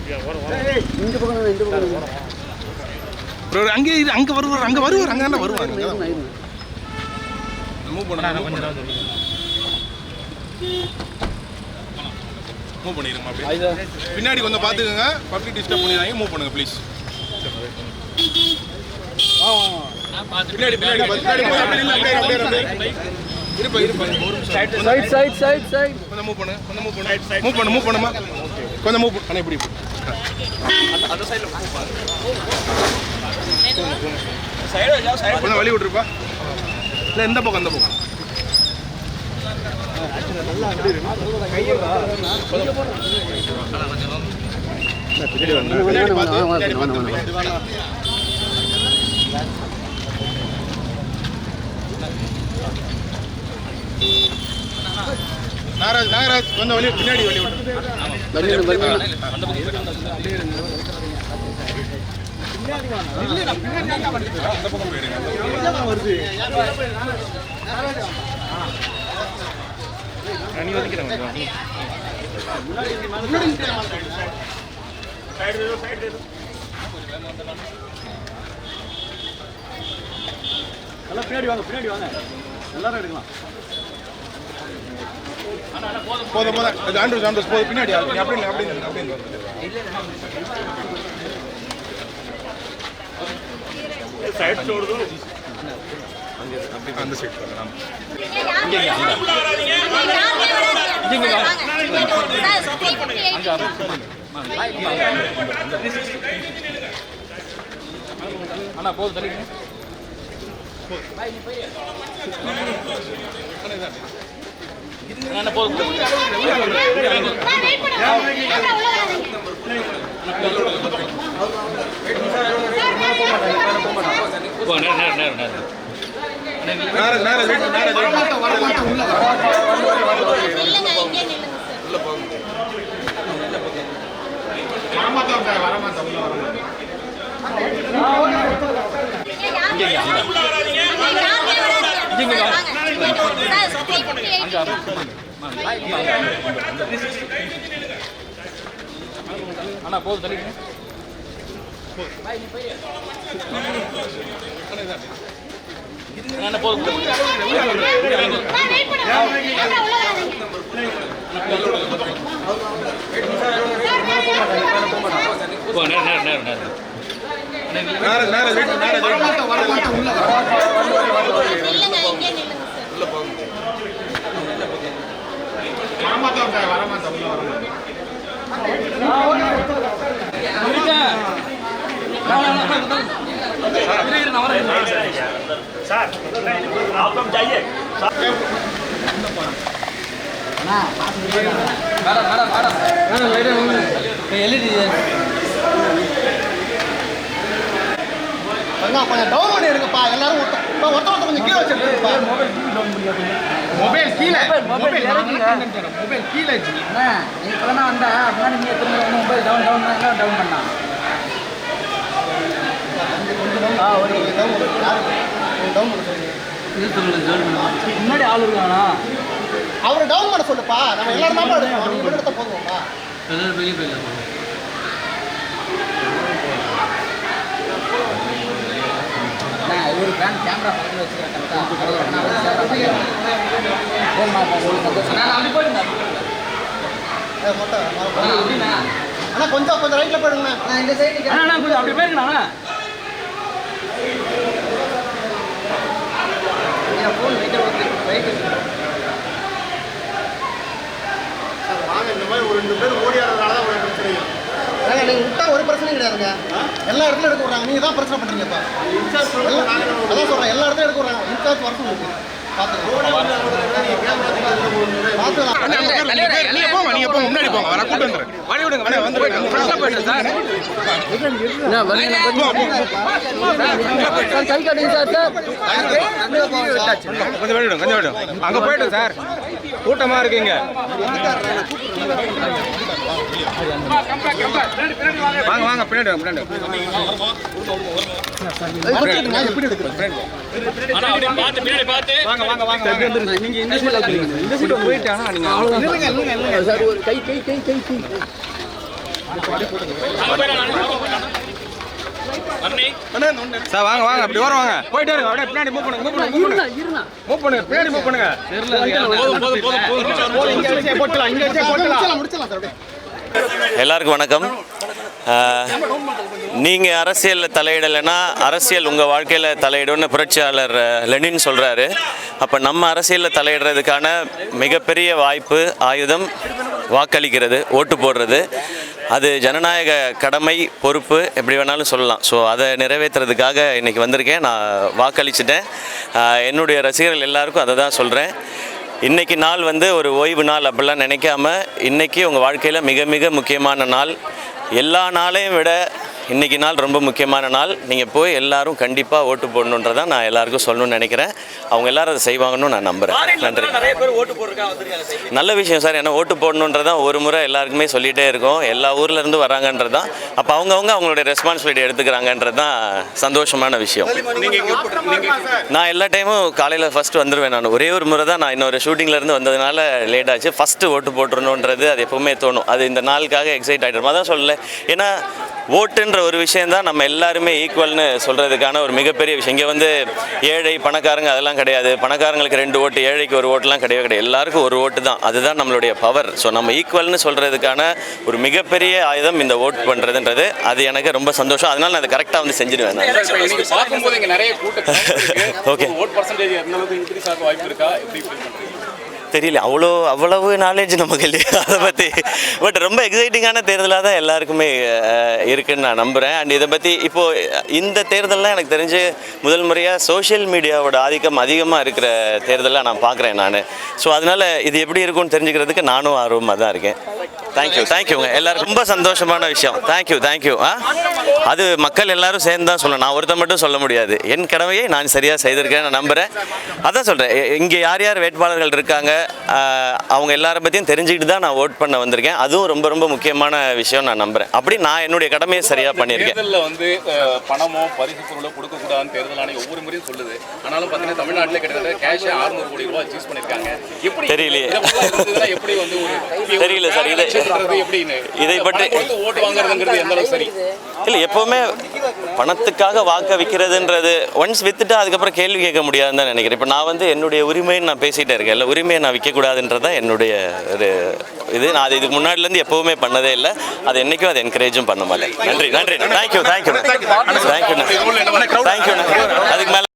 இந்த பக்கம் இந்த பக்கம் ப்ரோ அங்கே அங்கே வருவார் அங்கே வருவார் அங்கே தானே வருவார் மூவ் பண்ண மூவ் பண்ணிடுங்க அப்படியே பின்னாடி கொஞ்சம் பார்த்துக்கோங்க பப்ளிக் டிஸ்டர்ப் பண்ணிடுறாங்க மூவ் பண்ணுங்க ப்ளீஸ் பின்னாடி பின்னாடி இருப்பா இருப்பா சைட் சைட் சைட் சைட் கொஞ்சம் மூவ் பண்ணுங்க கொஞ்சம் மூவ் பண்ணு மூவ் பண்ணு மூவ் பண்ணுமா கொஞ்சம் மூவ் பண்ணு இப்படி அந்த சைடில் கொஞ்சம் வழி விட்டுருப்பா இல்லை இந்த பக்கம் அந்த பக்கம் நாகராஜ் நாகராஜ் கொஞ்சம் வழி பின்னாடி வழி விட்டு பின்னாடி வாங்க பின்னாடி வாங்க எல்லாரும் எடுக்கலாம் போதும் போதும் ஆண்ட்ரூஸ் ஆண்ட்ரூஸ் போதும் பின்னாடி அப்படி அப்படி சைட் சோடுது அந்த சைட் அண்ணா போதும் தள்ளி என்ன போதும் அண்ணா போதும் தள்ளி என்ன போதும் கொஞ்சம் டவுன் பண்ணி எடுங்கப்பா எல்லாரும் ஒருத்த கொஞ்சம் கீழே வச்சிருக்கா மொபைல் கீழே மொபைல் கீழே நீ இப்பதான் வந்தா அப்படின்னா நீங்க மொபைல் டவுன் டவுன் டவுன் பண்ணா முன்னாடி ஆள் இருக்கானா அவரை டவுன் பண்ண சொல்லுப்பா நம்ம எல்லாரும் தான் எடுத்த போதுமாப்பா ஒரு பிராண்ட் கேமரா பக்கத்தில் வச்சுக்கிறேன் அண்ணா கொஞ்சம் கொஞ்சம் ரைட்டில் போயிடுங்கண்ணா இந்த சைடு அப்படி போயிருங்கண்ணா ஃபோன் வாங்க இந்த மாதிரி ஒரு 2 பேர் ஓடியாடுறதுனால தான் ஒரு பிரச்சனையும் நீங்கள் விட்டா ஒரு பிரச்சனையும் கிடையாதுங்க எல்லா இடத்துலையும் எடுக்க விட்றாங்க நீங்கள் தான் பிரச்சனை பண்ணுறீங்கப்பா அதான் சொல்கிறேன் எல்லா இடத்துலையும் எடுக்க விட்றாங்க இன்சார்ஜ் வர சொல்லுங்க நீங்க போங்க முன்னாடி போங்க வர கூட்டு வந்துடுறேன் வழி விடுங்க வந்து கை காட்டுங்க சார் கொஞ்சம் வழி விடுங்க கொஞ்சம் விடுங்க அங்கே போயிட்டோம் சார் கூட்டமாக இருக்குங்க வாங்க வாங்க பின்னாடி பின்னாடி வாங்க வாங்க வாங்க நீங்க இந்த சைடுல போயிட்டானா நீங்க சார் ஒரு கை கை கை கை கை சார் வாங்க வாங்க அப்படி வர வாங்க போயிட்டே இருங்க அப்படியே பின்னாடி மூவ் பண்ணுங்க பின்னாடி மூவ் பண்ணுங்க முடிச்சலாம் சார். எல்லாருக்கும் வணக்கம். நீங்கள் அரசியலில் தலையிடலைன்னா அரசியல் உங்கள் வாழ்க்கையில் தலையிடும்னு புரட்சியாளர் லெனின் சொல்கிறாரு. அப்போ நம்ம அரசியலில் தலையிடுறதுக்கான மிகப்பெரிய வாய்ப்பு ஆயுதம் வாக்களிக்கிறது, ஓட்டு போடுறது. அது ஜனநாயக கடமை, பொறுப்பு, எப்படி வேணாலும் சொல்லலாம். ஸோ அதை நிறைவேற்றுறதுக்காக இன்றைக்கி வந்திருக்கேன். நான் வாக்களிச்சிட்டேன். என்னுடைய ரசிகர்கள் எல்லாருக்கும் அதை தான் சொல்கிறேன். இன்றைக்கி நாள் ஒரு ஓய்வு நாள் அப்படிலாம் நினைக்காம, இன்றைக்கி உங்கள் வாழ்க்கையில் மிக மிக முக்கியமான நாள். எல்லா நாளையும் விட இன்றைக்கி நாள் ரொம்ப முக்கியமான நாள். நீங்கள் போய் எல்லாரும் கண்டிப்பாக ஓட்டு போடணுன்றதான் நான் எல்லாருக்கும் சொல்லணும்னு நினைக்கிறேன். அவங்க எல்லாரும் அதை செய்வாங்கன்னு நான் நம்புகிறேன். நன்றி. நல்ல விஷயம் சார். ஏன்னா ஓட்டு போடணுன்றதான் ஒரு முறை எல்லாருக்குமே சொல்லிகிட்டே இருக்கோம். எல்லா ஊர்லேருந்து வராங்கன்றது தான். அப்போ அவங்களுடைய ரெஸ்பான்சிபிலிட்டி எடுத்துக்கிறாங்கன்றது தான் சந்தோஷமான விஷயம். நான் எல்லா டைமும் காலையில் ஃபஸ்ட்டு வந்துடுவேன். நான் ஒரே ஒரு முறை தான் நான் இன்னொரு ஷூட்டிங்லேருந்து வந்ததுனால லேட் ஆச்சு. ஃபஸ்ட்டு ஓட்டு போட்டுருணுன்றது அது எப்போவுமே தோணும். அது இந்த நாளுக்காக எக்ஸைட் ஆகிடும். அதான் சொல்லலை. ஏன்னா ஓட்டுன்ற ஒரு விஷயந்தான் நம்ம எல்லாருமே ஈக்குவல்னு சொல்கிறதுக்கான ஒரு மிகப்பெரிய விஷயம். இங்கே ஏழை பணக்காரங்க அதெல்லாம் கிடையாது. பணக்காரங்களுக்கு 2 ஓட்டு, ஏழைக்கு 1 ஓட்டுலாம் கிடையாது. எல்லாருக்கும் 1 ஓட்டு தான். அதுதான் நம்மளுடைய பவர். ஸோ நம்ம ஈக்குவல்னு சொல்கிறதுக்கான ஒரு மிகப்பெரிய ஆயுதம் இந்த ஓட் பண்ணுறதுன்றது. அது எனக்கு ரொம்ப சந்தோஷம். அதனால நான் அதை கரெக்டாக செஞ்சிடுவேன். ஓகே, தெரியல, அவ்வளவு நாலேஜ் நமக்கு இல்லையா அதை பற்றி. பட் ரொம்ப எக்ஸைட்டிங்கான தேர்தலாக தான் எல்லாருக்குமே இருக்குதுன்னு நான் நம்புகிறேன். அண்ட் இதை பற்றி இப்போது இந்த தேர்தலில் எனக்கு தெரிஞ்சு முதல் முறையாக சோஷியல் மீடியாவோட ஆதிக்கம் அதிகமாக இருக்கிற தேர்தலாக நான் பார்க்குறேன் நான். ஸோ அதனால் இது எப்படி இருக்கும்னு தெரிஞ்சுக்கிறதுக்கு நானும் ஆர்வமாக தான் இருக்கேன். தேங்க்யூங்க எல்லாருக்கும். ரொம்ப சந்தோஷமான விஷயம். தேங்க்யூ. அது மக்கள் எல்லாரும் சேர்ந்து தான் சொல்லணும். நான் ஒருத்தர் மட்டும் சொல்ல முடியாது. என் கடமையை நான் சரியாக செய்திருக்கேன் நான் நம்புகிறேன். அதான் சொல்கிறேன். இங்கே யார் யார் வேட்பாளர்கள் இருக்காங்க அவங்க எல்லாரை பற்றியும் தெரிஞ்சுக்கிட்டு தான் நான் ஓட் பண்ண வந்திருக்கேன். அதுவும் ரொம்ப ரொம்ப முக்கியமான விஷயம் நான் நம்புகிறேன். அப்படி நான் என்னுடைய கடமையை சரியாக பண்ணியிருக்கேன். தேர்தலில் பணமோ பரிசு பொருளோ கொடுக்கக்கூடாதுன்னு தேர்தல் ஆணையம் ஒவ்வொரு முறையும் சொல்லுது. ஆனாலும் பார்த்தீங்கன்னா தமிழ்நாட்டில் கிட்டத்தட்ட கேஷ் 600 கோடி ரூபாய் சூஸ் பண்ணியிருக்காங்க. எப்படி தெரியலையே, எப்படி தெரியல சார். இதை பற்றி ஓட்டு வாங்குறதுங்கிறது எந்த அளவுக்கு சரி இல்லை. எப்போவுமே பணத்துக்காக வாக்க விற்கிறதுன்றது ஒன்ஸ் வித்துட்டு அதுக்கப்புறம் கேள்வி கேட்க முடியாதுன்னு தான் நினைக்கிறேன். இப்போ நான் என்னுடைய உரிமையை நான் பேசிகிட்டே இருக்கேன். இல்லை, உரிமையை நான் விற்கக்கூடாதுன்றதான் என்னுடைய ஒரு இது. நான் அது இதுக்கு முன்னாடிலேருந்து எப்போவுமே பண்ணதே இல்லை. அது என்றைக்கும் அதை என்கரேஜும் பண்ண மாட்டேன். நன்றி. தேங்க்யூ. அதுக்கு மேலே